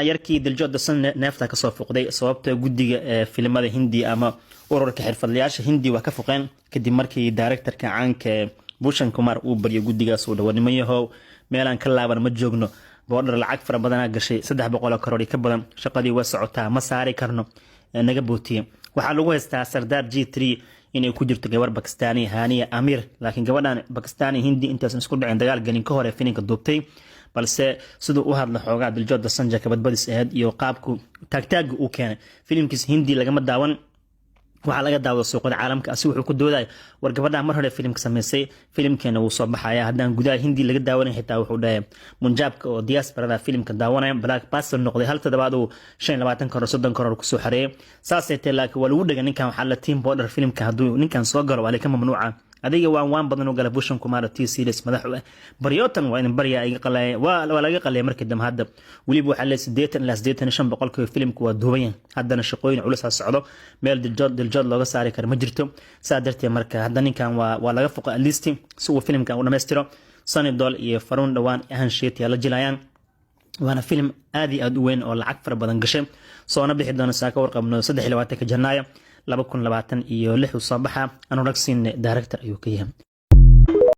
yarkii Diljod Dasan neefta ka soo fuqday sababta gudiga filimada Hindi ama ururka xirfadlayaasha Hindi waa ka fuqeen kadib markii directorka caanka Bhushan Kumar uu bariyo gudigaas oo dhawanimayahow meelan ka laaban ma joogno boodhar lacag fara badan gashay 300 karoor ka badan shaqadii waa socotaa ma saari karno naga bootiye waxa lagu haystaa Sardar G3 inay ku jirto gabar Pakistani Haniya Amir laakiin gabadhan Pakistani Hindi intaas isku dhaceen dagaal galin ka hore filinka duubtay balse sidoo u hadla xoogaa Diljod Dasan kabadbadis ahayd iyo qaabku taagtaag uu keenay filimkiis Hindi lagama daawan waxa laga daawado suuqada caalamka asi wuxuu ku dooday war gabadha mar hore filimka sameysay filimkeena uu soo baxaya hadaan gudaha Hindi laga daawanay xitaa wuxuu dhahay munjabka oo diasporada filimka daawanaya Black Panther noqday hal toddobaad uu 25 karoor 30 karoor ku soo xareeyay saasay laakiin waa lagu dhagan ninkan waxa la team border filimka haduu ninkan soo galo waa ka mamnuuca adiga waan badan oo gala Bhushan Kumar tii series madaxu baryotan waa in bariya ay qalay waa laga qalay markii dam hadda waliba waxa la 80 ilaa 85% filimku waa duubayan haddana shaqooyin culus socdo meel Diljod looga saari karo ma jirto saadartay marka hadda ninkan waa laga foqo at least si uu filimka u dhameystiro Sunny Dol iyo Farun dhawaan ahan sheet la jilayaan waana film aad u weyn oo lacag fara badan gashay soo bixi doona saaka warqabno 23 Janaayo 2026 soo baxa anu ragsin director ayuu ka yahay